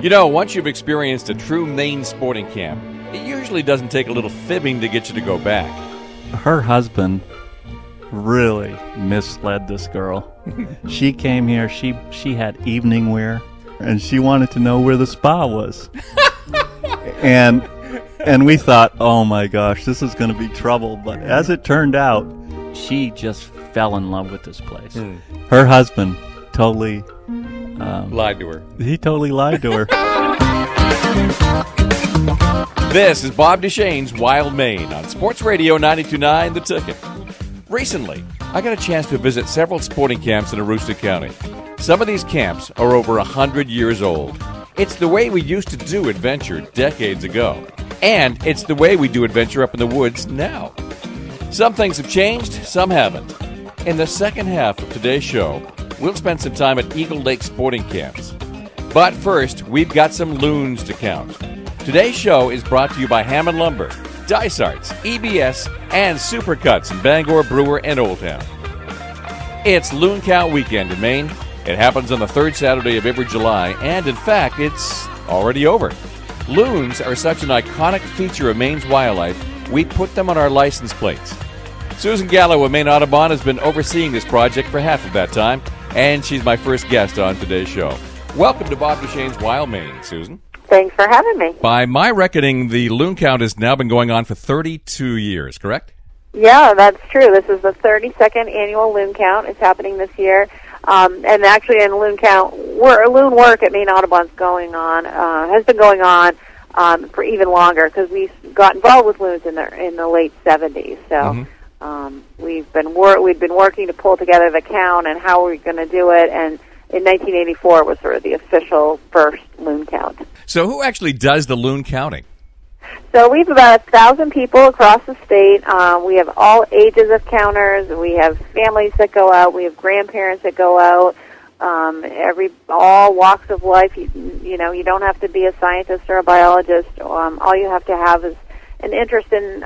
You know, once you've experienced a true Maine sporting camp, it usually doesn't take a little fibbing to get you to go back. Her husband really misled this girl. She came here, she had evening wear, and she wanted to know where the spa was. and we thought, oh my gosh, this is going to be trouble. But as it turned out, she just fell in love with this place. Her husband totally Lied to her. He totally lied to her. This is Bob Duchesne's Wild Maine on Sports Radio 92.9 The Ticket. Recently, I got a chance to visit several sporting camps in Aroostook County. Some of these camps are over 100 years old. It's the way we used to do adventure decades ago. And it's the way we do adventure up in the woods now. Some things have changed, some haven't. In the second half of today's show, we'll spend some time at Eagle Lake sporting camps. But first, we've got some loons to count. Today's show is brought to you by Hammond Lumber, Dice Arts, EBS, and Supercuts in Bangor, Brewer, and Old Town. It's Loon Count Weekend in Maine. It happens on the third Saturday of every July, and in fact, it's already over. Loons are such an iconic feature of Maine's wildlife, we put them on our license plates. Susan Gallo of Maine Audubon has been overseeing this project for half of that time, and she's my first guest on today's show. Welcome to Bob Duchesne's Wild Maine, Susan. Thanks for having me. By my reckoning, the loon count has now been going on for 32 years, correct? Yeah, that's true. This is the 32nd annual loon count. It's happening this year. And actually, in loon count, loon work at Maine Audubon's going on, has been going on for even longer because we got involved with loons in the late 70s. So we've been working to pull together the count and how we're going to do it. And in 1984, it was sort of the official first loon count. So who actually does the loon counting? So we have about 1,000 people across the state. We have all ages of counters. We have families that go out. We have grandparents that go out. All walks of life. You know, you don't have to be a scientist or a biologist. All you have to have is an interest in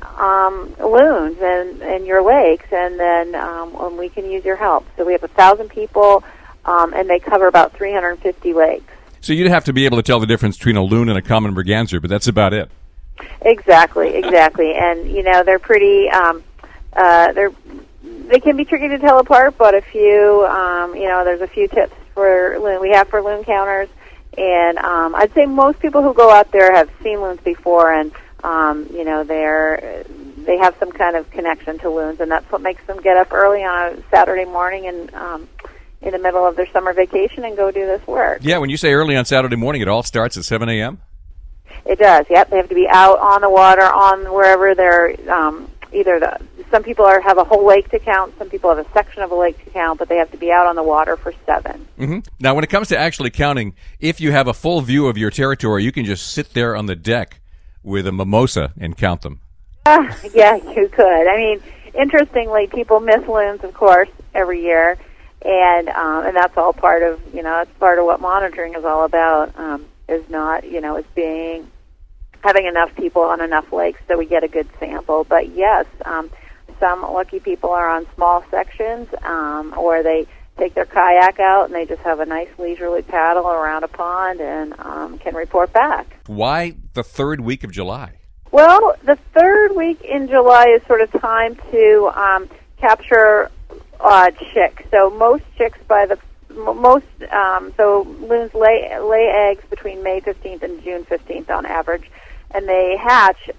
loons and your lakes, and then we can use your help. So we have 1,000 people, and they cover about 350 lakes. So you'd have to be able to tell the difference between a loon and a common merganser, but that's about it. Exactly. And you know, they're pretty. They can be tricky to tell apart, but a few, you know, there's a few tips for loon. We have for loon counters, and I'd say most people who go out there have seen loons before, and you know, they have some kind of connection to loons, and that's what makes them get up early on a Saturday morning and in the middle of their summer vacation and go do this work. Yeah, when you say early on Saturday morning, it all starts at 7 a.m.? It does, yep. They have to be out on the water, on wherever they're some people have a whole lake to count, some people have a section of a lake to count, but they have to be out on the water for 7. Mm-hmm. Now, when it comes to actually counting, if you have a full view of your territory, you can just sit there on the deck with a mimosa and count them. Yeah, you could. I mean, interestingly, people miss loons, of course, every year, and that's all part of, you know, that's part of what monitoring is all about. Is not, you know, is having enough people on enough lakes so we get a good sample. But yes, some lucky people are on small sections, or they take their kayak out and they just have a nice leisurely paddle around a pond and can report back. Why the third week of July? Well, the third week in July is sort of time to capture chicks. So most chicks so loons lay eggs between May 15th and June 15th on average, and they hatch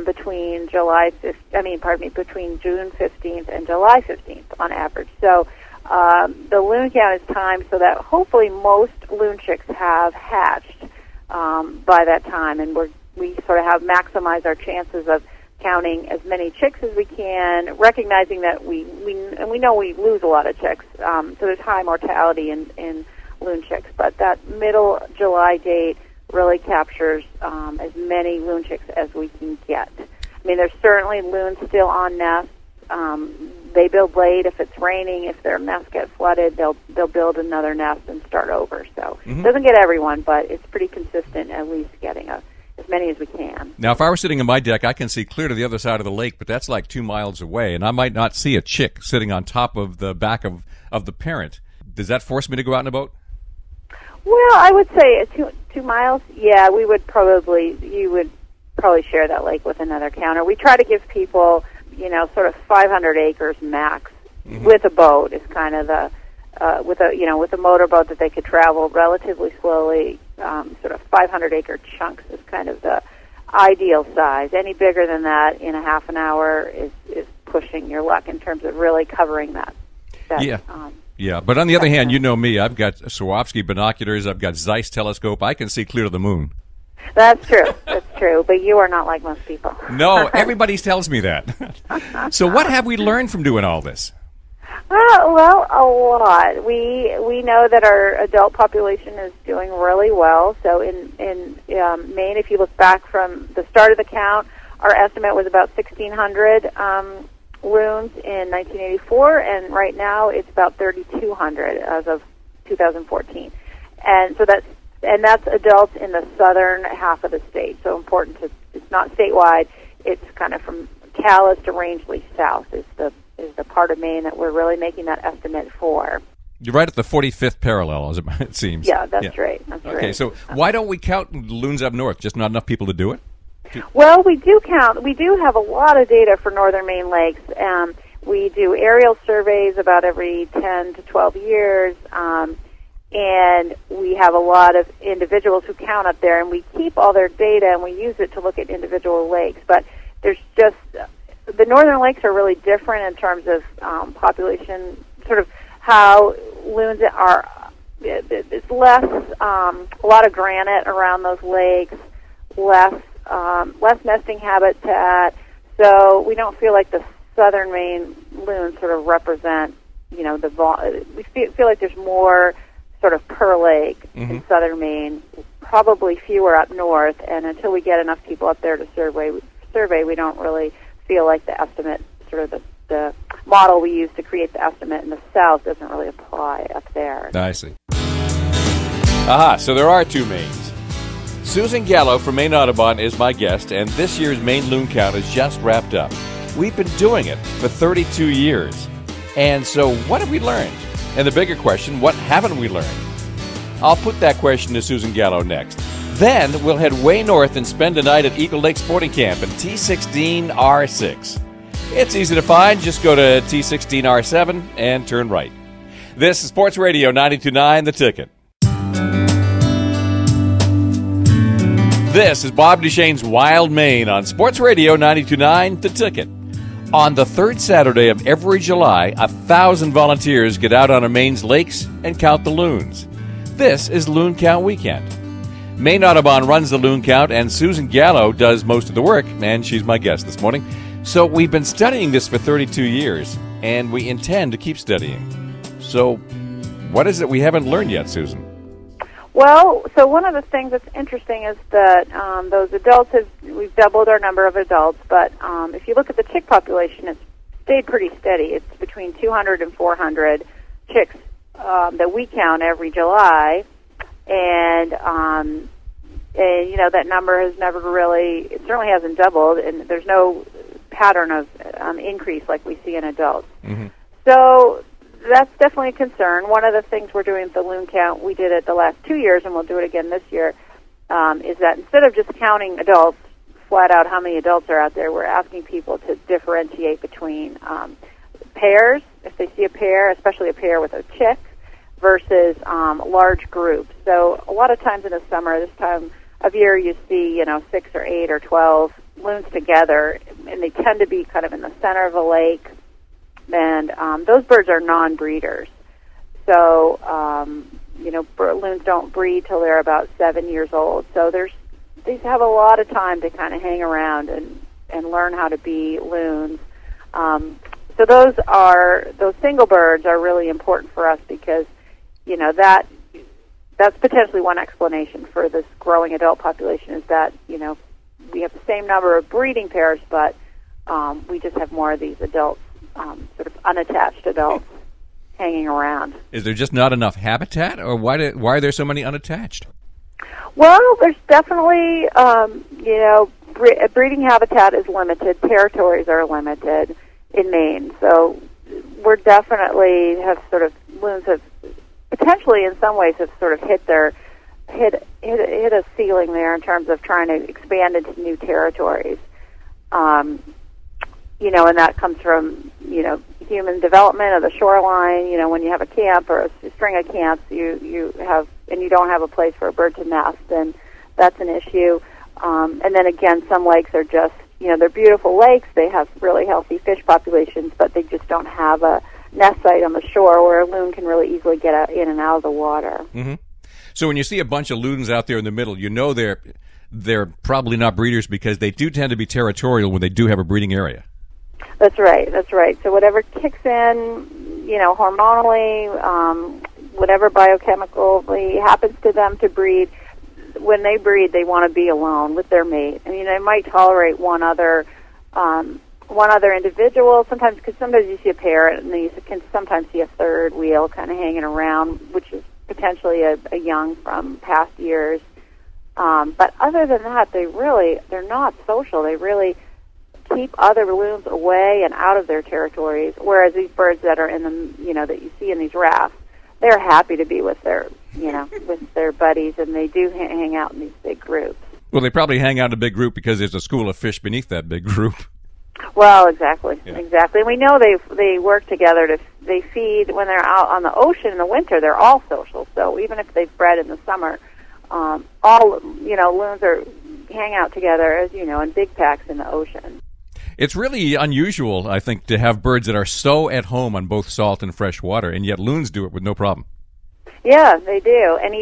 between between June 15th and July 15th on average. So the loon count is timed so that hopefully most loon chicks have hatched by that time, and we sort of have maximized our chances of counting as many chicks as we can, recognizing that we know we lose a lot of chicks, so there's high mortality in loon chicks. But that middle July date really captures as many loon chicks as we can get. I mean, there's certainly loons still on nests. They build late. If it's raining, if their nests get flooded, they'll build another nest and start over. So it doesn't get everyone, but it's pretty consistent, at least getting as many as we can. Now, if I were sitting on my deck, I can see clear to the other side of the lake, but that's like 2 miles away, and I might not see a chick sitting on top of the back of the parent. Does that force me to go out in a boat? Well, I would say 2 miles. Yeah, you would probably share that lake with another counter. We try to give people, sort of 500 acres max with a boat is kind of the with a motorboat that they could travel relatively slowly. Sort of 500 acre chunks is kind of the ideal size. Any bigger than that in a half an hour is pushing your luck in terms of really covering that. Yeah. Yeah, but on the other hand, you know me. I've got Swarovski binoculars. I've got Zeiss telescope. I can see clear to the moon. That's true. That's true. But you are not like most people. No, everybody tells me that. So what have we learned from doing all this? Well, a lot. We know that our adult population is doing really well. So in Maine, if you look back from the start of the count, our estimate was about 1,600 loons in 1984, and right now it's about 3,200 as of 2014. And so that's adults in the southern half of the state. So it's not statewide. It's kind of from Calais to Rangeley south is the part of Maine that we're really making that estimate for. You're right at the 45th parallel, as it seems. Yeah, that's right. That's right. Okay, so why don't we count loons up north? Just not enough people to do it? Well, we do count. We do have a lot of data for northern Maine lakes. We do aerial surveys about every 10 to 12 years, and we have a lot of individuals who count up there, and we keep all their data, and we use it to look at individual lakes. But there's just the northern lakes are really different in terms of population, sort of how loons are. It's less, a lot of granite around those lakes, less nesting habitat. So we don't feel like the southern Maine loons sort of represent, we feel like there's more sort of per lake in southern Maine, probably fewer up north. And until we get enough people up there to survey, we don't really feel like the estimate, sort of the model we use to create the estimate in the south doesn't really apply up there. I see. Aha, so there are two Maines. Susan Gallo from Maine Audubon is my guest, and this year's Maine loon count is just wrapped up. We've been doing it for 32 years. And so what have we learned? And the bigger question, what haven't we learned? I'll put that question to Susan Gallo next. Then we'll head way north and spend a night at Eagle Lake Sporting Camp in T16R6. It's easy to find. Just go to T16R7 and turn right. This is Sports Radio 92.9 The Ticket. This is Bob Duchesne's Wild Maine on Sports Radio 92.9 The Ticket. On the third Saturday of every July, 1,000 volunteers get out on Maine's lakes and count the loons. This is Loon Count Weekend. Maine Audubon runs the loon count, and Susan Gallo does most of the work, and she's my guest this morning. So we've been studying this for 32 years, and we intend to keep studying. So what is it we haven't learned yet, Susan? Well, so one of the things that's interesting is that those adults we've doubled our number of adults, but if you look at the chick population, it's stayed pretty steady. It's between 200 and 400 chicks that we count every July, and that number has never really, it certainly hasn't doubled, and there's no pattern of increase like we see in adults. Mm-hmm. So that's definitely a concern. One of the things we're doing with the loon count, we did it the last 2 years, and we'll do it again this year, is that instead of just counting adults, flat out how many adults are out there, we're asking people to differentiate between pairs, if they see a pair, especially a pair with a chick, versus large groups. So a lot of times in the summer, this time of year, you see 6 or 8 or 12 loons together, and they tend to be kind of in the center of a lake. And those birds are non-breeders. So, loons don't breed till they're about 7 years old. So they have a lot of time to kind of hang around and learn how to be loons. So those single birds are really important for us because, that's potentially one explanation for this growing adult population is that, we have the same number of breeding pairs, but we just have more of these adults, sort of unattached adults hanging around. Is there just not enough habitat, or why are there so many unattached? Well, there's definitely, breeding habitat is limited. Territories are limited in Maine. So we're definitely loons have potentially in some ways have sort of hit a ceiling there in terms of trying to expand into new territories. And that comes from, human development of the shoreline. When you have a camp or a string of camps, you don't have a place for a bird to nest, and that's an issue. And then again, some lakes are just, they're beautiful lakes. They have really healthy fish populations, but they just don't have a nest site on the shore where a loon can really easily get in and out of the water. Mm-hmm. So when you see a bunch of loons out there in the middle, they're probably not breeders, because they do tend to be territorial when they do have a breeding area. That's right. So whatever kicks in, hormonally, whatever biochemically happens to them to breed, when they breed, they want to be alone with their mate. They might tolerate one other individual sometimes, because sometimes you see a pair, and then you can sometimes see a third wheel kind of hanging around, which is potentially a young from past years. But other than that, they're not social. They really keep other loons away and out of their territories, whereas these birds that are in the, that you see in these rafts, they're happy to be with their, with their buddies, and they do hang out in these big groups. Well, they probably hang out in a big group because there's a school of fish beneath that big group. Well, exactly. And we know they work together they feed when they're out on the ocean in the winter. They're all social. So even if they've bred in the summer, loons hang out together, as you know, in big packs in the ocean. It's really unusual, I think, to have birds that are so at home on both salt and fresh water, and yet loons do it with no problem. Yeah, they do. And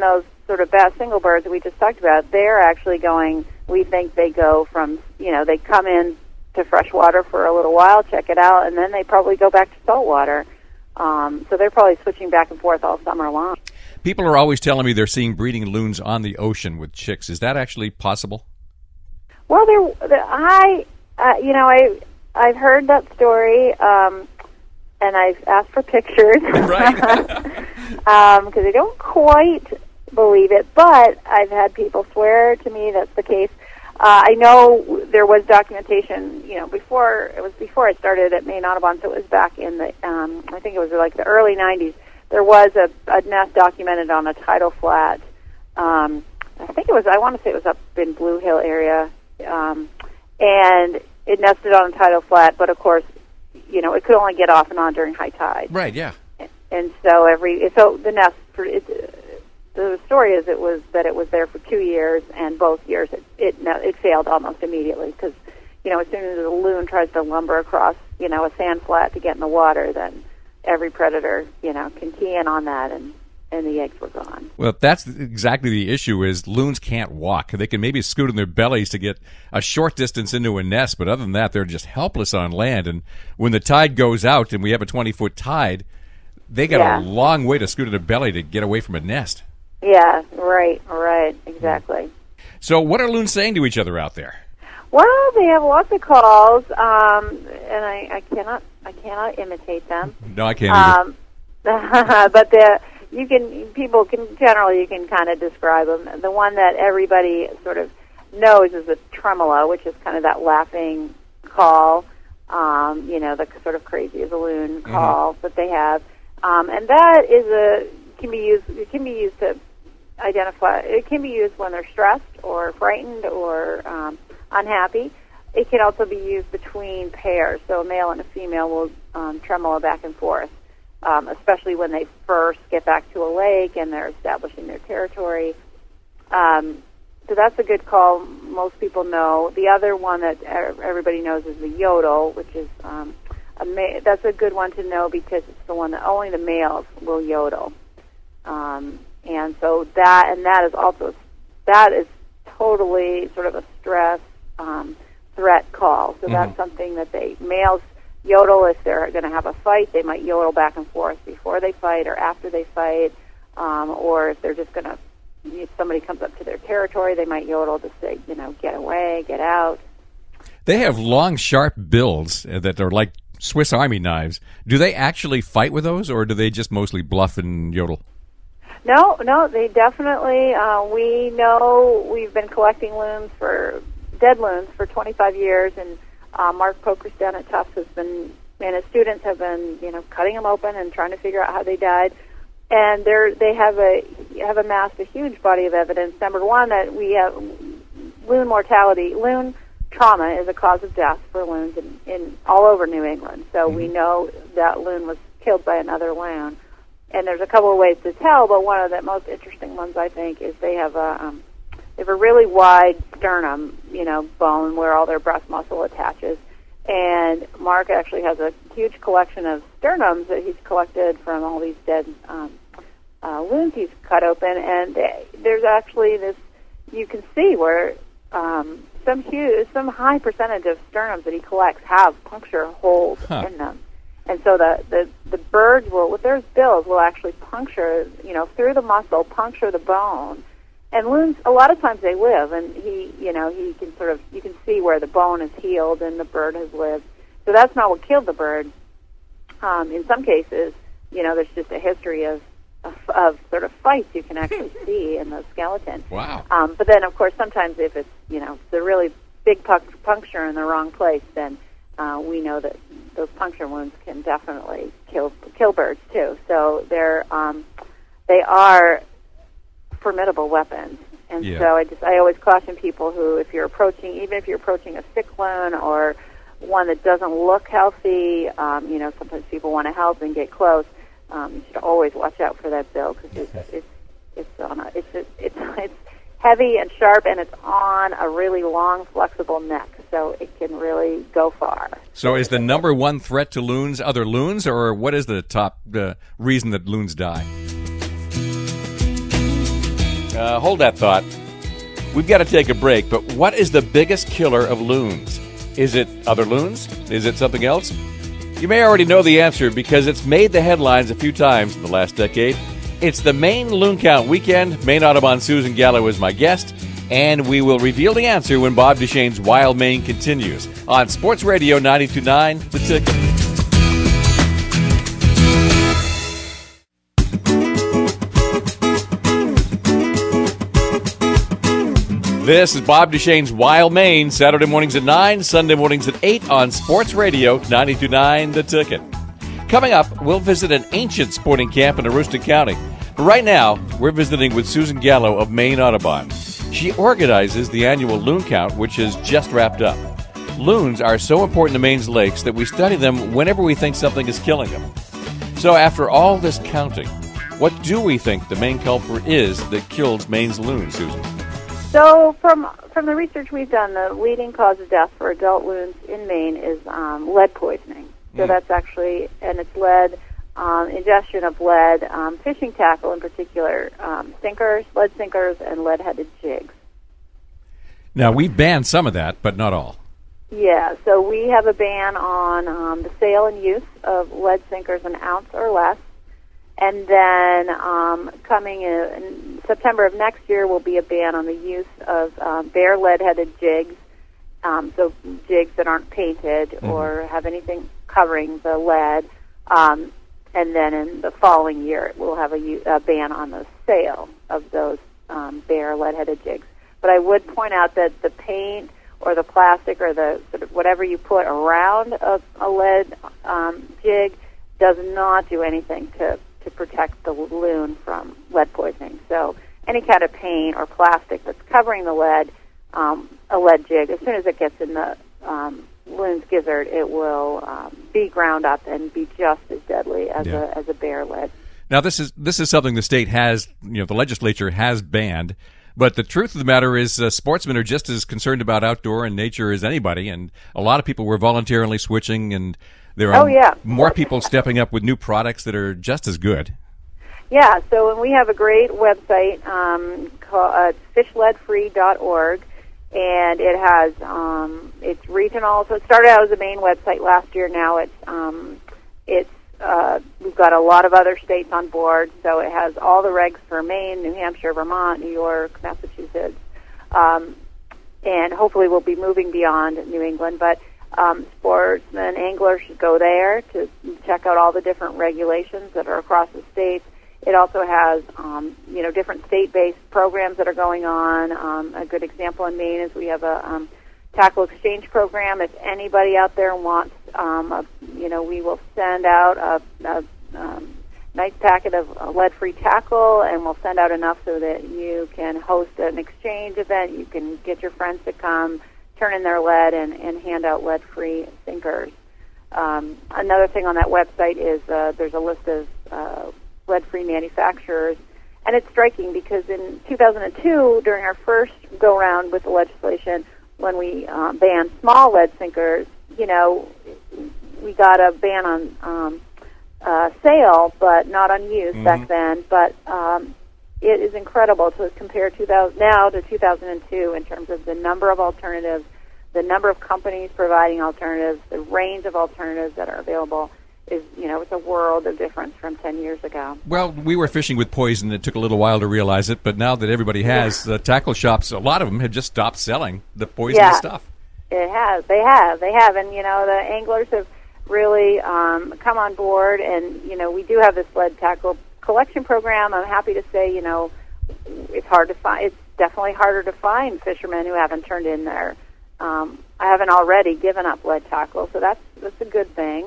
those sort of bass single birds that we just talked about, they're actually going, we think they go from, they come in to fresh water for a little while, check it out, and then they probably go back to salt water. So they're probably switching back and forth all summer long. People are always telling me they're seeing breeding loons on the ocean with chicks. Is that actually possible? Well, I've heard that story, and I've asked for pictures. Right. Because I don't quite believe it, but I've had people swear to me that's the case. I know there was documentation, before I started at Maine Audubon, so it was back in the, I think it was like the early 90s. There was a nest documented on a tidal flat. I want to say it was up in Blue Hill area, and it nested on a tidal flat, but of course, it could only get off and on during high tide. Right, yeah. And so the nest, the story is it was there for 2 years, and both years it failed almost immediately, because as soon as a loon tries to lumber across a sand flat to get in the water, then every predator can key in on that, and the eggs were gone. Well, that's exactly the issue, is loons can't walk. They can maybe scoot on their bellies to get a short distance into a nest, but other than that, they're just helpless on land. And when the tide goes out and we have a 20-foot tide, they got a long way to scoot on their belly to get away from a nest. Yeah, right, exactly. So what are loons saying to each other out there? Well, they have lots of calls, and I cannot imitate them. No, I can't either. But people can generally, you can kind of describe them. The one that everybody sort of knows is a tremolo, which is kind of that laughing call, the sort of crazy as a loon call that they have. And that can be used to identify, it can be used when they're stressed or frightened or unhappy. It can also be used between pairs, so a male and a female will tremolo back and forth, especially when they first get back to a lake and they're establishing their territory. So that's a good call. Most people know. The other one that everybody knows is the yodel, which is that's a good one to know because it's the one that only the males will yodel. And so that is totally sort of a stress threat call. So that's something that males yodel if they're going to have a fight. They might yodel back and forth before they fight or after they fight, or if they're just going to, if somebody comes up to their territory, they might yodel to say, get away, get out. They have long, sharp bills that are like Swiss Army knives. Do they actually fight with those, or do they just mostly bluff and yodel? No, they definitely, we know we've been collecting dead loons for 25 years, and Mark Poker's down at Tufts and his students have been, cutting them open and trying to figure out how they died. and they have amassed a huge body of evidence. Number one, that we have loon mortality. Loon trauma is a cause of death for loons in all over New England. So we know that loon was killed by another loon. And there's a couple of ways to tell, but one of the most interesting ones, I think, is they have a really wide sternum, bone where all their breast muscle attaches. And Mark actually has a huge collection of sternums that he's collected from all these dead loons he's cut open. And there's actually this, you can see where some high percentage of sternums that he collects have puncture holes in them. And so the birds will, with their bills, will actually puncture, through the muscle, puncture the bone. And loons, a lot of times they live, and he can you can see where the bone is healed and the bird has lived. So that's not what killed the bird. In some cases, there's just a history of sort of fights you can actually see in the skeleton. Wow. But then, of course, sometimes if it's, the really big puncture in the wrong place, then we know that those puncture wounds can definitely kill birds too. So they are formidable weapons. And so I always caution people who, even if you're approaching a sick loon or one that doesn't look healthy, sometimes people want to help and get close. You should always watch out for that bill because it's heavy and sharp, and it's on a really long, flexible neck, so it can really go far. So is the number one threat to loons other loons, or what is the top reason that loons die? Hold that thought. We've got to take a break, but what is the biggest killer of loons? Is it other loons? Is it something else? You may already know the answer because it's made the headlines a few times in the last decade. It's the Maine Loon Count Weekend. Maine Audubon Susan Gallo is my guest, and we will reveal the answer when Bob Duchesne's Wild Maine continues on Sports Radio 92.9 The Ticket. This is Bob Duchesne's Wild Maine, Saturday mornings at 9, Sunday mornings at 8 on Sports Radio 92.9 The Ticket. Coming up, we'll visit an ancient sporting camp in Aroostook County. But right now, we're visiting with Susan Gallo of Maine Audubon. She organizes the annual loon count, which has just wrapped up. Loons are so important to Maine's lakes that we study them whenever we think something is killing them. So after all this counting, what do we think the main culprit is that kills Maine's loons, Susan? So from the research we've done, the leading cause of death for adult loons in Maine is lead poisoning. So that's actually, and it's lead, ingestion of lead, fishing tackle in particular, lead sinkers, and lead-headed jigs. Now, we've banned some of that, but not all. Yeah, so we have a ban on the sale and use of lead sinkers an ounce or less. And then coming in September of next year will be a ban on the use of bare lead-headed jigs, so jigs that aren't painted or have anything covering the lead. And then in the following year, we'll have a ban on the sale of those bare lead-headed jigs. But I would point out that the paint or the plastic or the sort of whatever you put around a lead jig does not do anything to protect the loon from lead poisoning. So any kind of paint or plastic that's covering the lead, a lead jig, as soon as it gets in the loon's gizzard, it will be ground up and be just as deadly as a bare lead. Now, this is something the state has, the legislature has banned. But the truth of the matter is sportsmen are just as concerned about outdoor and nature as anybody, and a lot of people were voluntarily switching, and there are more people stepping up with new products that are just as good. Yeah, so we have a great website called fishleadfree.org, and it has it's regional. So it started out as a Maine website last year. Now we've got a lot of other states on board, so it has all the regs for Maine, New Hampshire, Vermont, New York, Massachusetts, and hopefully we'll be moving beyond New England. But sportsmen, anglers should go there to check out all the different regulations that are across the states. It also has, different state-based programs that are going on. A good example in Maine is we have a tackle exchange program. If anybody out there wants, we will send out a nice packet of lead-free tackle, and we'll send out enough so that you can host an exchange event. You can get your friends to come, turn in their lead, and hand out lead-free sinkers. Another thing on that website is there's a list of lead-free manufacturers, and it's striking because in 2002, during our first go-round with the legislation, when we banned small lead sinkers, we got a ban on sale, but not on use back then. But it is incredible to compare 2000 now to 2002 in terms of the number of alternatives, the number of companies providing alternatives, the range of alternatives that are available. It's a world of difference from 10 years ago. Well, we were fishing with poison. It took a little while to realize it, but now that everybody has, the tackle shops, a lot of them have just stopped selling the poisonous stuff. It has. They have. And, the anglers have really come on board, and, we do have this lead tackle collection program. I'm happy to say, it's hard to find. It's definitely harder to find fishermen who haven't turned in their I haven't already given up lead tackle, so that's a good thing.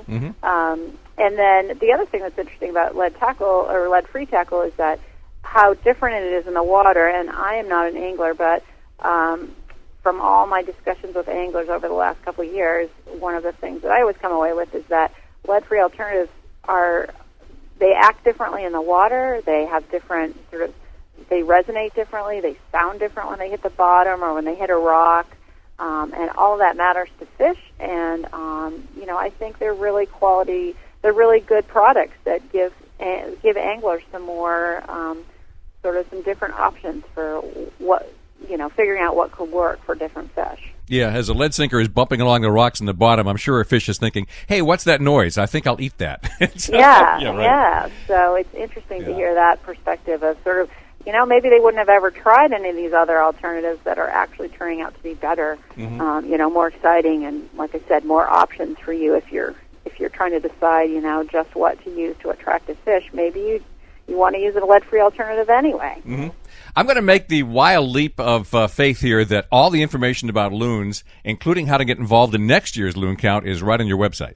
And then the other thing that's interesting about lead tackle or lead-free tackle is that how different it is in the water. And I am not an angler, but from all my discussions with anglers over the last couple of years, one of the things that I always come away with is that lead-free alternatives they act differently in the water. They have different they resonate differently. They sound different when they hit the bottom or when they hit a rock. And all of that matters to fish, and I think they're really quality. They're really good products that give anglers some more some different options for what figuring out what could work for different fish. Yeah, as a lead sinker is bumping along the rocks in the bottom, I'm sure a fish is thinking, "Hey, what's that noise? I think I'll eat that." Yeah. So it's interesting to hear that perspective of maybe they wouldn't have ever tried any of these other alternatives that are actually turning out to be better, more exciting, and like I said, more options for you if you're trying to decide, just what to use to attract a fish. Maybe you want to use a lead-free alternative anyway. I'm going to make the wild leap of faith here that all the information about loons, including how to get involved in next year's loon count, is right on your website.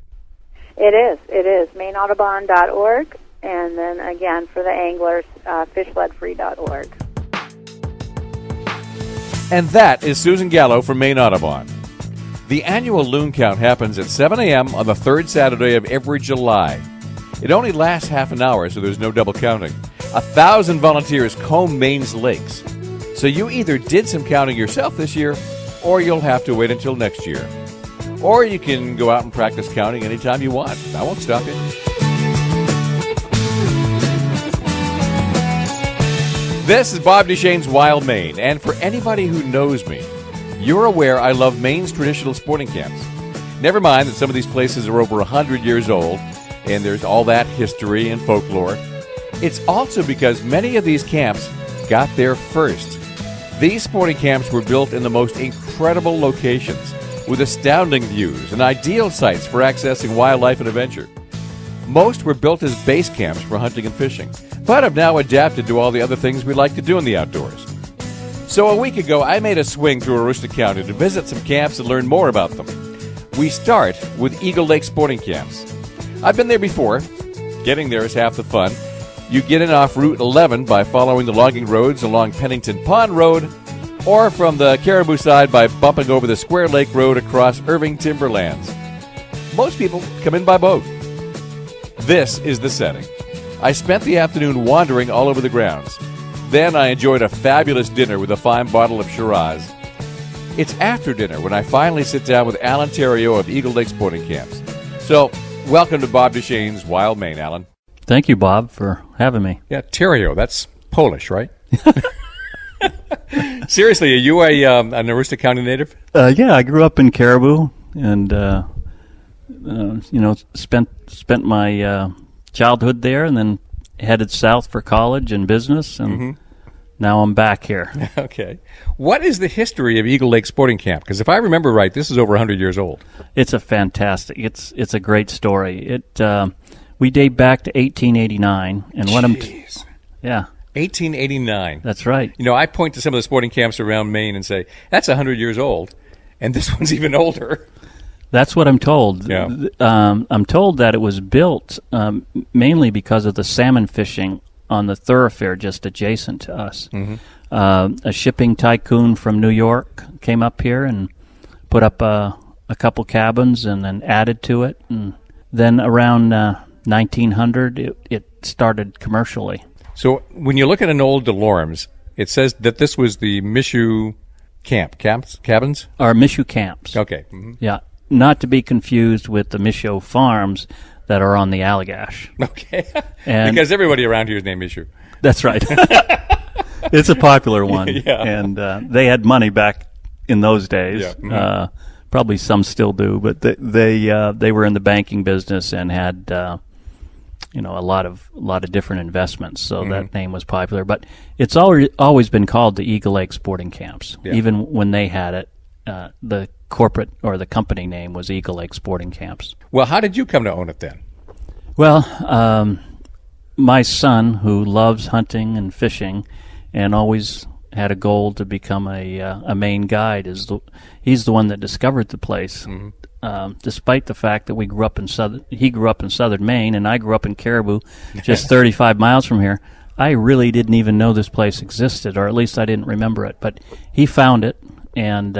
It is, MaineAudubon.org. And then, again, for the anglers, fishleadfree.org. And that is Susan Gallo from Maine Audubon. The annual loon count happens at 7 a.m. on the third Saturday of every July. It only lasts half an hour, so there's no double counting. 1,000 volunteers comb Maine's lakes. So you either did some counting yourself this year, or you'll have to wait until next year. Or you can go out and practice counting anytime you want. I won't stop you. This is Bob Duchesne's Wild Maine, and for anybody who knows me, you're aware I love Maine's traditional sporting camps. Never mind that some of these places are over 100 years old, and there's all that history and folklore. It's also because many of these camps got there first. These sporting camps were built in the most incredible locations, with astounding views and ideal sites for accessing wildlife and adventure. Most were built as base camps for hunting and fishing, but have now adapted to all the other things we like to do in the outdoors. So a week ago, I made a swing through Aroostook County to visit some camps and learn more about them. We start with Eagle Lake Sporting Camps. I've been there before. Getting there is half the fun. You get in off Route 11 by following the logging roads along Pennington Pond Road, or from the Caribou side by bumping over the Square Lake Road across Irving Timberlands. Most people come in by boat. This is the setting. I spent the afternoon wandering all over the grounds. Then I enjoyed a fabulous dinner with a fine bottle of Shiraz. It's after dinner when I finally sit down with Alan Theriault of Eagle Lake Sporting Camps. So, welcome to Bob Duchesne's Wild Maine, Alan. Thank you, Bob, for having me. Yeah, Theriault, that's Polish, right? Seriously, are you an Aroostook County native? Yeah, I grew up in Caribou, and spent my childhood there, and then headed south for college and business, and now I'm back here. Okay. What is the history of Eagle Lake Sporting Camp? Because if I remember right, this is over 100 years old. It's a fantastic. It's a great story. We date back to 1889, and what Jeez. Yeah. 1889. That's right. I point to some of the sporting camps around Maine and say, that's 100 years old, and this one's even older. That's what I'm told. Yeah. I'm told that it was built mainly because of the salmon fishing on the thoroughfare just adjacent to us. A shipping tycoon from New York came up here and put up a couple cabins and then added to it. And then around 1900, it started commercially. So when you look at an old DeLorme's, it says that this was the Michoud cabins? Or Michoud camps. Okay. Yeah. Not to be confused with the Michoud farms that are on the Allagash. Okay. And because everybody around here is named Michoud. that's right. It's a popular one. Yeah. And they had money back in those days. Yeah. Probably some still do, but they were in the banking business and had a lot of different investments. So that name was popular. But it's always been called the Eagle Lake Sporting Camps. Yeah. Even when they had it, the corporate or the company name was Eagle Lake Sporting Camps. Well, how did you come to own it then? Well, my son, who loves hunting and fishing and always had a goal to become a Maine guide, he's the one that discovered the place. Despite the fact that he grew up in southern Maine and I grew up in Caribou, just 35 miles from here, I really didn't even know this place existed, or at least I didn't remember it. But he found it, and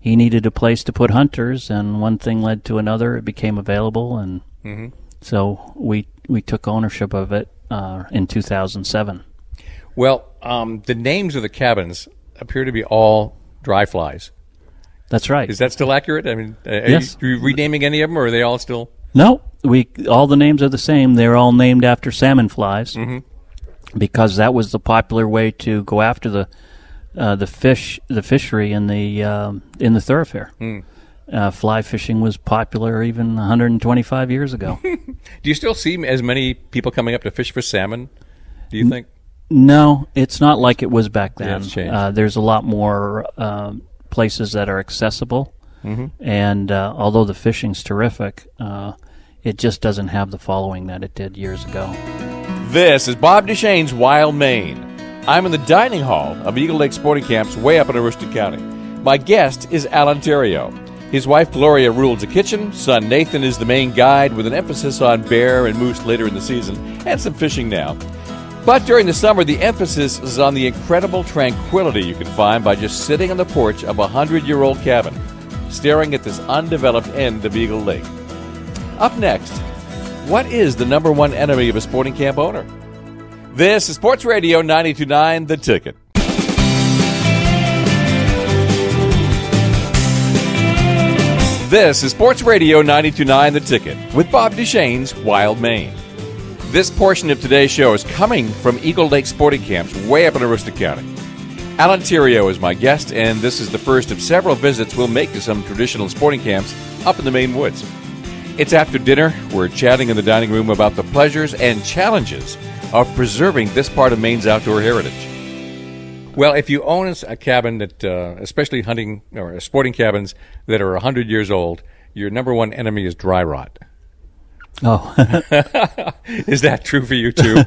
he needed a place to put hunters, and one thing led to another. It became available, and so we took ownership of it in 2007. Well, the names of the cabins appear to be all dry flies. That's right. Is that still accurate? I mean, Yes. Are you renaming any of them, or are they all still? No, all the names are the same. They're all named after salmon flies, because that was the popular way to go after the fishery in the thoroughfare. Fly fishing was popular even 125 years ago. Do you still see as many people coming up to fish for salmon? Do you think? No, it's not like it was back then. Yeah, it's changed. There's a lot more places that are accessible, and although the fishing's terrific, it just doesn't have the following that it did years ago. This is Bob Duchesne's Wild Maine. I'm in the dining hall of Eagle Lake Sporting Camps way up in Aroostook County. My guest is Alan Theriault. His wife Gloria rules the kitchen. Son Nathan is the main guide with an emphasis on bear and moose later in the season and some fishing now. But during the summer, the emphasis is on the incredible tranquility you can find by just sitting on the porch of a 100-year-old cabin, staring at this undeveloped end of Eagle Lake. Up next, what is the number one enemy of a sporting camp owner? This is Sports Radio 92.9 The Ticket. This is Sports Radio 92.9 The Ticket with Bob Duchesne's Wild Maine. This portion of today's show is coming from Eagle Lake Sporting Camps way up in Aroostook County. Alan Theriault is my guest, and this is the first of several visits we'll make to some traditional sporting camps up in the Maine woods. It's after dinner. We're chatting in the dining room about the pleasures and challenges of preserving this part of Maine's outdoor heritage. Well, if you own a cabin that, especially hunting or sporting cabins that are 100 years old, your number one enemy is dry rot. Oh, Is that true for you too?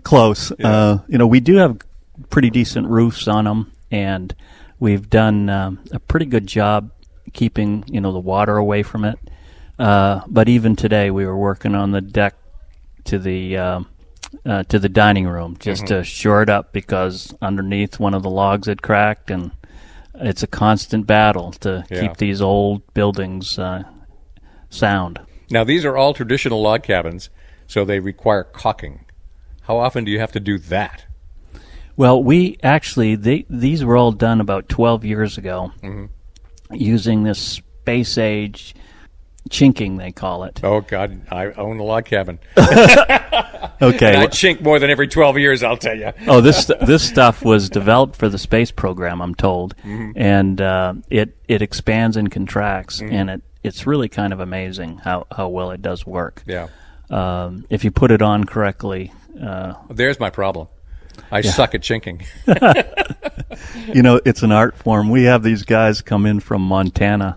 close. Yeah. We do have pretty decent roofs on them, and we've done a pretty good job keeping the water away from it. But even today, we were working on the deck to the dining room just to shore it up, because underneath one of the logs had cracked, and it's a constant battle to keep these old buildings sound. Now, these are all traditional log cabins, so they require caulking. How often do you have to do that? Well, we actually, these were all done about 12 years ago using this space-age chinking, they call it. Oh, God, I own a log cabin. Okay. And I chink more than every 12 years, I'll tell you. Oh, this stuff was developed for the space program, I'm told, and it expands and contracts, and it's really kind of amazing how well it does work. Yeah. If you put it on correctly. There's my problem. I suck at chinking. It's an art form. We have these guys come in from Montana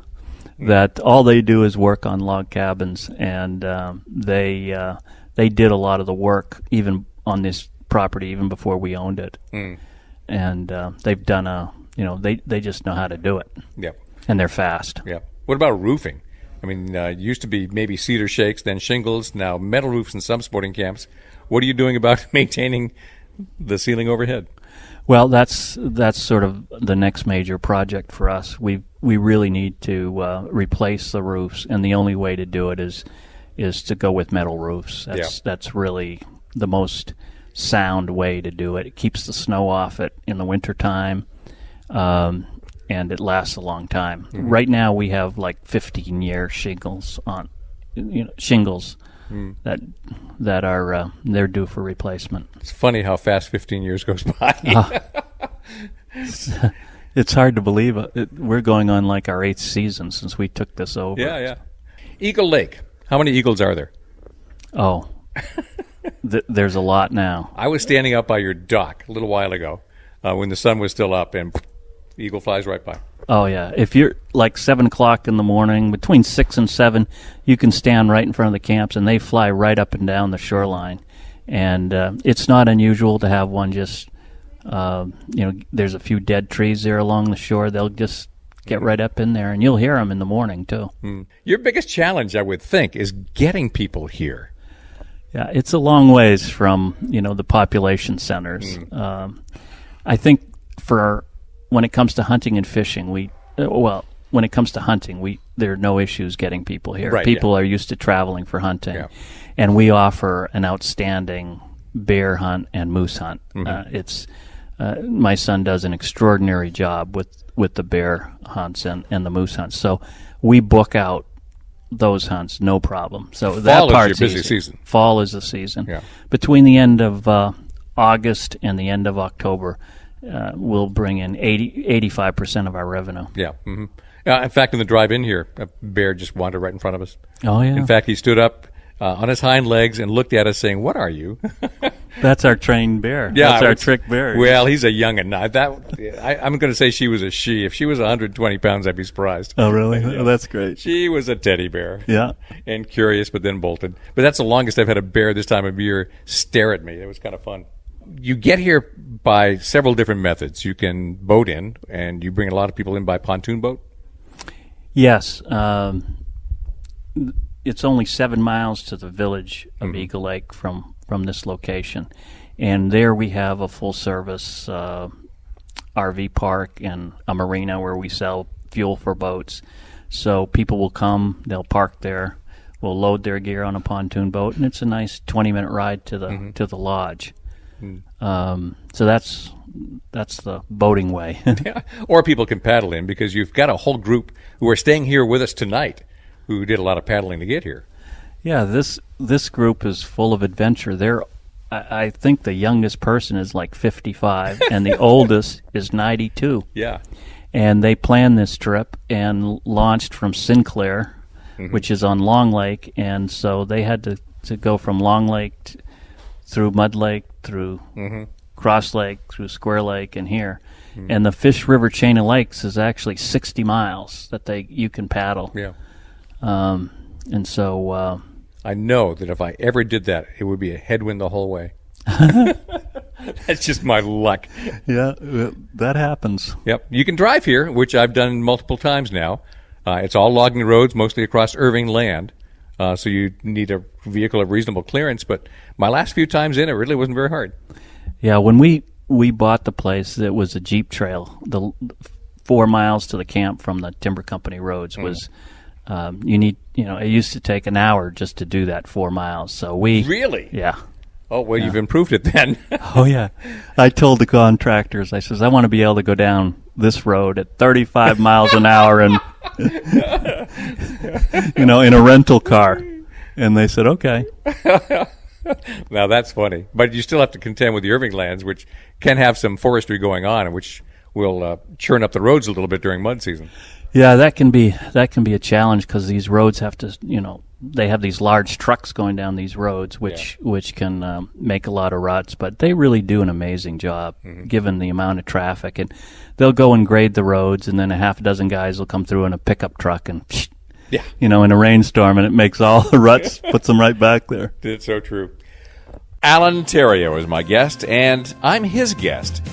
that all they do is work on log cabins, and they did a lot of the work even on this property even before we owned it. And they've done they just know how to do it. Yep. And they're fast. Yep. What about roofing? I mean, it used to be maybe cedar shakes, then shingles, now metal roofs in some sporting camps. What are you doing about maintaining the ceiling overhead? Well, that's sort of the next major project for us. We really need to replace the roofs, and the only way to do it is to go with metal roofs. That's really the most sound way to do it. It keeps the snow off it in the wintertime, and it lasts a long time. Mm-hmm. Right now we have like 15-year shingles on, shingles that are they're due for replacement. It's funny how fast 15 years goes by. It's hard to believe. We're going on like our 8th season since we took this over. Yeah. Eagle Lake. How many eagles are there? Oh, there's a lot now. I was standing up by your dock a little while ago when the sun was still up, and the eagle flies right by. Oh, yeah. If you're like 7 o'clock in the morning, between 6 and 7, you can stand right in front of the camps, and they fly right up and down the shoreline. And it's not unusual to have one just, there's a few dead trees there along the shore. They'll just get right up in there, and you'll hear them in the morning, too. Your biggest challenge, I would think, is getting people here. Yeah, it's a long ways from, the population centers. I think when it comes to hunting and fishing, when it comes to hunting, there are no issues getting people here. Right, people are used to traveling for hunting, and we offer an outstanding bear hunt and moose hunt. My son does an extraordinary job with the bear hunts and the moose hunts. So we book out those hunts, no problem. So that part's your busy easy. Season. Fall is the season. Yeah. Between the end of August and the end of October, we'll bring in 85% of our revenue. Yeah. Mm-hmm. In fact, in the drive-in here, a bear just wandered right in front of us. Oh, yeah. In fact, he stood up on his hind legs and looked at us saying, "What are you?" That's our trained bear. Yeah, that's our trick bear. Well, he's a young'un. I'm going to say she was a she. If she was 120 pounds, I'd be surprised. Oh, really? Oh, that's great. She was a teddy bear. Yeah. And curious, but then bolted. But that's the longest I've had a bear this time of year stare at me. It was kind of fun. You get here by several different methods. You can boat in, and you bring a lot of people in by pontoon boat? Yes. It's only 7 miles to the village of Eagle Lake from this location. And there we have a full-service RV park and a marina where we sell fuel for boats. So people will come, they'll park there, we'll load their gear on a pontoon boat, and it's a nice 20-minute ride to the lodge. So that's the boating way. Yeah. Or people can paddle in, because you've got a whole group who are staying here with us tonight who did a lot of paddling to get here. Yeah, this group is full of adventure. I think the youngest person is like 55 and the oldest is 92. Yeah. And they planned this trip and launched from Sinclair, which is on Long Lake, and so they had to go from Long Lake through Mud Lake, through Cross Lake, through Square Lake, and here. And the Fish River chain of lakes is actually 60 miles that you can paddle. Yeah. And so I know that if I ever did that, it would be a headwind the whole way. That's just my luck. Yeah, that happens. Yep. You can drive here, which I've done multiple times now. It's all logging roads, mostly across Irving land. So you need a vehicle of reasonable clearance. But my last few times in, it really wasn't very hard. Yeah, when we bought the place, it was a Jeep trail. The 4 miles to the camp from the timber company roads was... it used to take an hour just to do that 4 miles. So Really? Yeah. Oh, well, you've improved it then. Oh, yeah. I told the contractors, I says, I want to be able to go down this road at 35 miles an hour and, in a rental car. And they said, okay. Now, that's funny. But you still have to contend with the Irving lands, which can have some forestry going on, and which will churn up the roads a little bit during mud season. Yeah, that can be a challenge, because these roads have to, they have these large trucks going down these roads, which can make a lot of ruts. But they really do an amazing job, given the amount of traffic. And they'll go and grade the roads, and then a half a dozen guys will come through in a pickup truck and, in a rainstorm, and it makes all the ruts, puts them right back there. It's so true. Alan Terrio is my guest, and I'm his guest,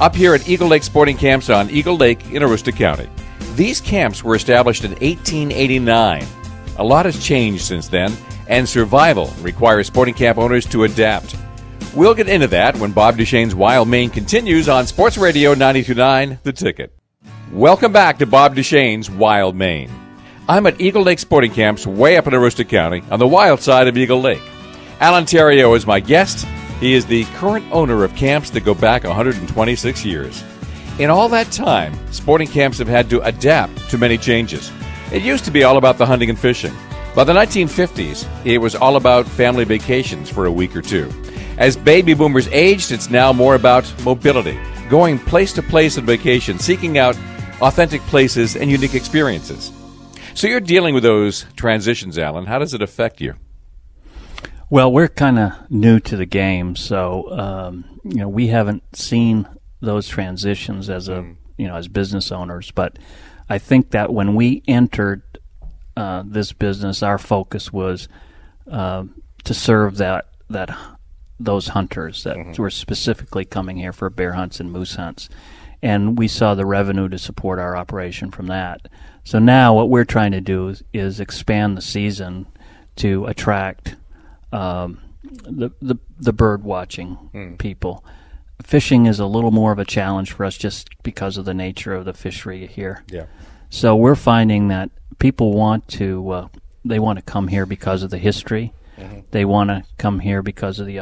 up here at Eagle Lake Sporting Camps on Eagle Lake in Aroostook County. These camps were established in 1889. A lot has changed since then, and survival requires sporting camp owners to adapt. We'll get into that when Bob Duchesne's Wild Maine continues on Sports Radio 92.9 The Ticket. Welcome back to Bob Duchesne's Wild Maine. I'm at Eagle Lake Sporting Camps way up in Aroostook County on the wild side of Eagle Lake. Alan Theriault is my guest. He is the current owner of camps that go back 126 years. In all that time, sporting camps have had to adapt to many changes. It used to be all about the hunting and fishing. By the 1950s, it was all about family vacations for a week or two. As baby boomers aged, it's now more about mobility, going place to place on vacation, seeking out authentic places and unique experiences. So you're dealing with those transitions, Alan. How does it affect you? Well, we're kind of new to the game, so we haven't seen those transitions as as business owners. But I think that when we entered this business, our focus was to serve those hunters that were specifically coming here for bear hunts and moose hunts, and we saw the revenue to support our operation from that. So now what we're trying to do is expand the season to attract the bird watching people. Fishing is a little more of a challenge for us just because of the nature of the fishery here. Yeah. So we're finding that people want to come here because of the history. Mm-hmm. They want to come here because of the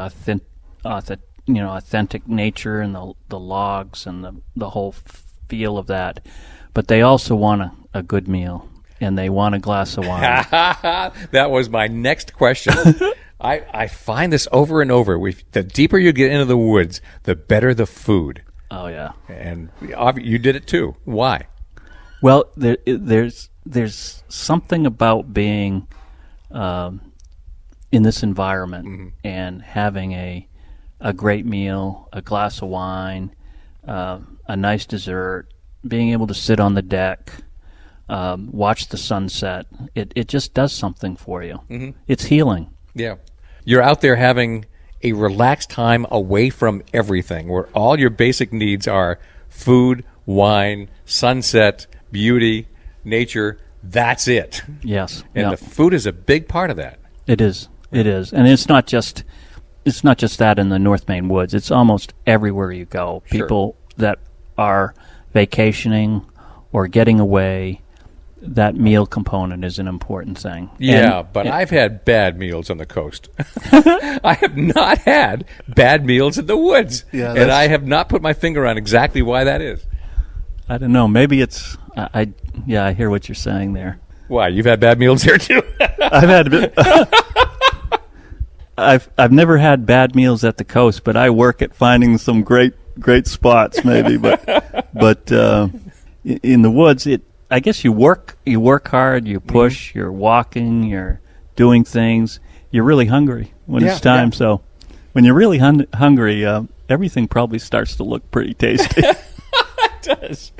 authentic nature and the logs and the whole feel of that. But they also want a good meal, and they want a glass of wine. That was my next question. I find this over and over. The deeper you get into the woods, the better the food. Oh, yeah. And you did it too. Why? Well, there's something about being in this environment and having a great meal, a glass of wine, a nice dessert, being able to sit on the deck, watch the sunset. It just does something for you. Mm-hmm. It's healing. Yeah. You're out there having a relaxed time away from everything, where all your basic needs are food, wine, sunset, beauty, nature. That's it. Yes. And the food is a big part of that. It is. It is. And it's not just that in the North Maine woods. It's almost everywhere you go. Sure. People that are vacationing or getting away, that meal component is an important thing. Yeah, but I've had bad meals on the coast. I have not had bad meals in the woods. Yeah, and I have not put my finger on exactly why that is. I don't know. Maybe it's I hear what you're saying there. Why? You've had bad meals here too? I've never had bad meals at the coast, but I work at finding some great spots maybe, but in the woods I guess you work hard, you push, you're walking, you're doing things. You're really hungry when it's time. Yeah. So when you're really hungry, everything probably starts to look pretty tasty. It does.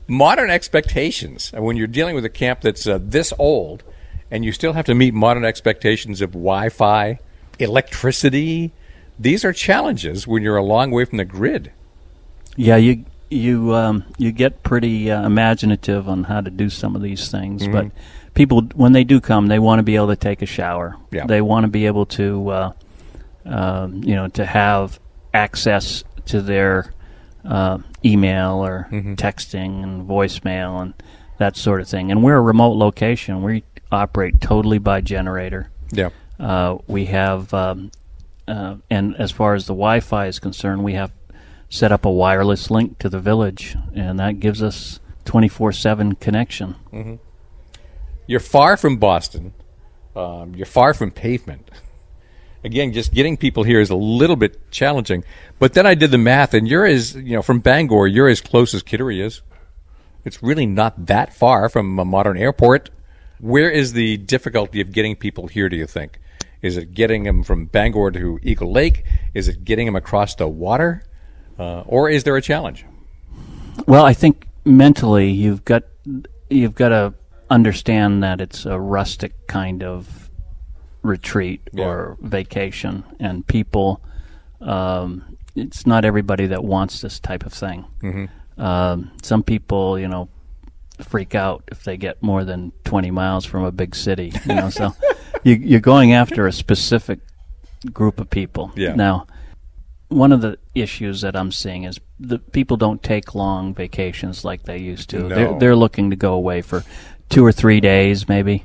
Modern expectations. When you're dealing with a camp that's this old, and you still have to meet modern expectations of Wi-Fi, electricity, these are challenges when you're a long way from the grid. Yeah, you get pretty imaginative on how to do some of these things, but people, when they do come, they want to be able to take a shower. Yeah. They want to be able to, to have access to their email or texting and voicemail and that sort of thing. And we're a remote location. We operate totally by generator. Yeah. We have, and as far as the Wi-Fi is concerned, we have set up a wireless link to the village, and that gives us 24/7 connection. Mm-hmm. You're far from Boston. You're far from pavement. Again, just getting people here is a little bit challenging. But then I did the math, and from Bangor, you're as close as Kittery is. It's really not that far from a modern airport. Where is the difficulty of getting people here, do you think? Is it getting them from Bangor to Eagle Lake? Is it getting them across the water? Or is there a challenge? Well, I think mentally you've got to understand that it's a rustic kind of retreat or vacation, and people, it's not everybody that wants this type of thing. Mm-hmm. Some people, freak out if they get more than 20 miles from a big city. So you're going after a specific group of people. Yeah. Now, one of the issues that I'm seeing is the people don't take long vacations like they used to. No. They're looking to go away for 2 or 3 days, maybe.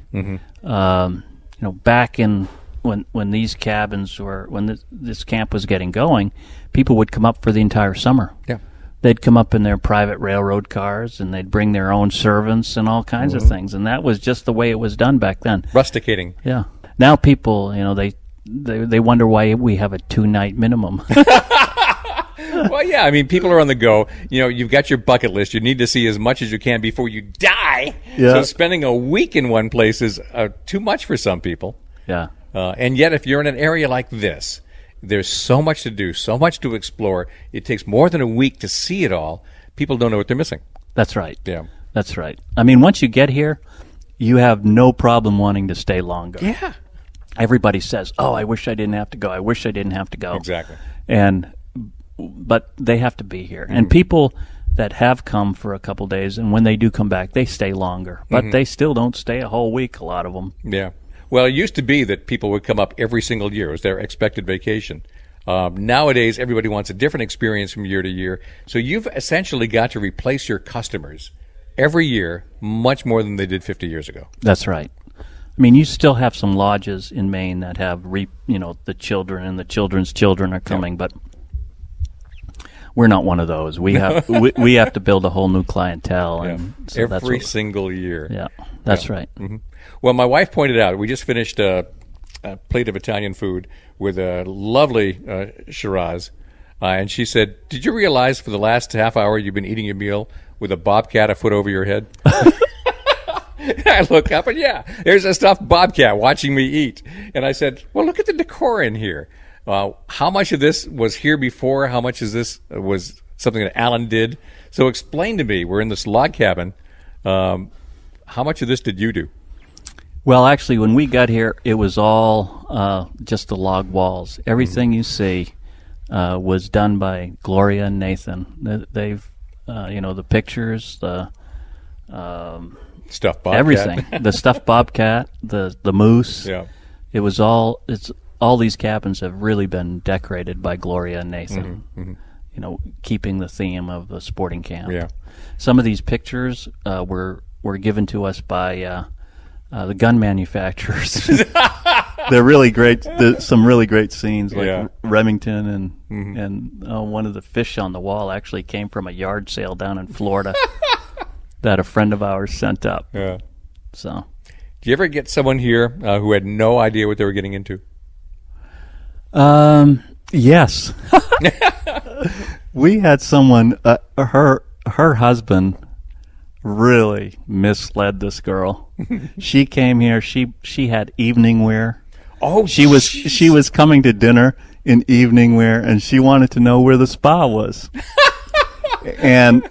Back in when these cabins were this camp was getting going, people would come up for the entire summer. Yeah. They'd come up in their private railroad cars, and they'd bring their own servants and all kinds of things, and that was just the way it was done back then. Rusticating. Yeah. Now people, they wonder why we have a 2-night minimum. Well, yeah, I mean, people are on the go. You've got your bucket list. You need to see as much as you can before you die. Yeah. So spending a week in one place is too much for some people. Yeah. And yet, if you're in an area like this, there's so much to do, so much to explore. It takes more than a week to see it all. People don't know what they're missing. That's right. Yeah. That's right. I mean, once you get here, you have no problem wanting to stay longer. Yeah. Everybody says, "Oh, I wish I didn't have to go. I wish I didn't have to go." Exactly. But they have to be here. And people that have come for a couple days, and when they do come back, they stay longer. But they still don't stay a whole week, a lot of them. Yeah. Well, it used to be that people would come up every single year. It was their expected vacation. Nowadays, everybody wants a different experience from year to year. So you've essentially got to replace your customers every year much more than they did 50 years ago. That's right. I mean, you still have some lodges in Maine that have, the children and the children's children are coming, but we're not one of those. We have we have to build a whole new clientele, and so every single year. Yeah, that's right. Mm-hmm. Well, my wife pointed out we just finished a plate of Italian food with a lovely Shiraz, and she said, "Did you realize for the last half hour you've been eating your meal with a bobcat a foot over your head?" I look up, and there's a stuffed bobcat watching me eat. And I said, "Well, look at the decor in here. How much of this was here before? How much of this was something that Alan did? So explain to me, we're in this log cabin. How much of this did you do?" Well, actually, when we got here, it was all just the log walls. Everything you see was done by Gloria and Nathan. They've, the pictures, the stuffed bobcat, everything, the stuffed bobcat, the moose. Yeah, it was all. All these cabins have really been decorated by Gloria and Nathan. Keeping the theme of the sporting camp. Yeah. Some of these pictures were given to us by the gun manufacturers. They're really great. Some really great scenes, like Remington and one of the fish on the wall actually came from a yard sale down in Florida that a friend of ours sent up. Yeah. So, do you ever get someone here who had no idea what they were getting into? Yes. We had someone. Her husband really misled this girl. She came here. She had evening wear. Oh, she was coming to dinner in evening wear, and she wanted to know where the spa was. and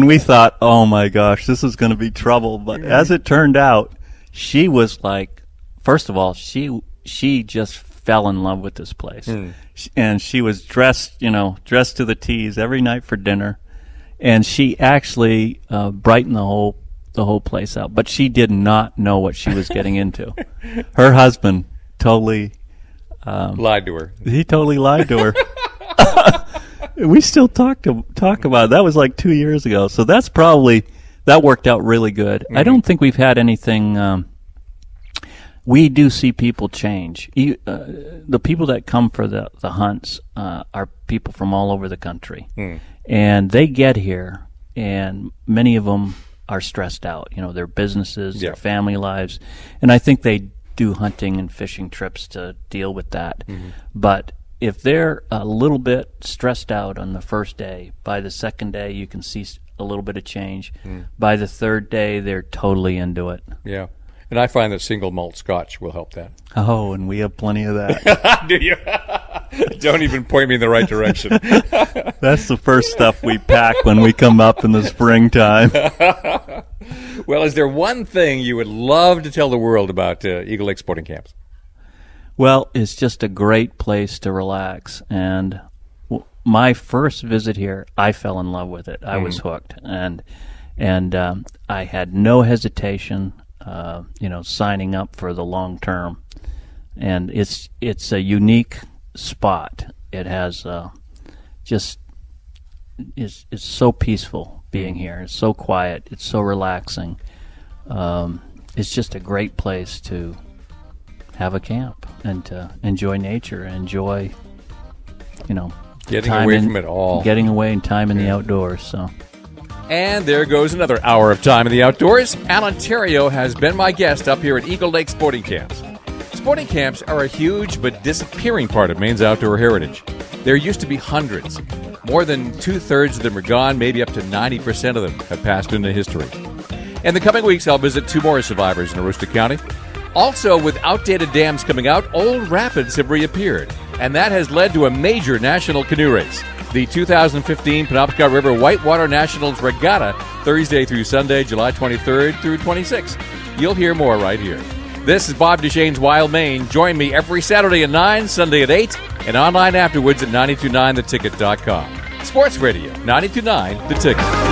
we thought, oh my gosh, this is going to be trouble. But as it turned out, she was like, first of all, she just fell in love with this place, and she was dressed to the T's every night for dinner. And she actually brightened the whole place out, but she did not know what she was getting into. Her husband totally lied to her. He totally lied to her. We still talk about it. That was like 2 years ago, so that worked out really good. I don't think we've had anything. We do see people change. The people that come for the hunts are people from all over the country. And they get here, and many of them are stressed out. Their businesses, their family lives. And I think they do hunting and fishing trips to deal with that. But if they're a little bit stressed out on the first day, by the second day you can see a little bit of change. By the third day, they're totally into it. Yeah. And I find that single malt scotch will help that. Oh, and we have plenty of that. Do you? Don't even point me in the right direction. That's the first stuff we pack when we come up in the springtime. Well, is there one thing you would love to tell the world about Eagle Lake Sporting Camps? Well, it's just a great place to relax. And my first visit here, I fell in love with it. I was hooked. And And I had no hesitation, signing up for the long term. And it's a unique spot. It has it's so peaceful being here. It's so quiet. It's so relaxing. It's just a great place to have a camp and to enjoy nature, enjoy, getting away from it all. Getting away and time in the outdoors. So. And there goes another hour of time in the outdoors. Alan Terrio has been my guest up here at Eagle Lake Sporting Camps. Sporting camps are a huge but disappearing part of Maine's outdoor heritage. There used to be hundreds. More than two-thirds of them are gone. Maybe up to 90% of them have passed into history. In the coming weeks, I'll visit 2 more survivors in Aroostook County. Also, with outdated dams coming out, old rapids have reappeared, and that has led to a major national canoe race. The 2015 Penobscot River Whitewater Nationals Regatta, Thursday through Sunday, July 23rd through 26th. You'll hear more right here. This is Bob Duchesne's Wild Maine. Join me every Saturday at 9, Sunday at 8, and online afterwards at 929theticket.com. Sports Radio, 929 The Ticket.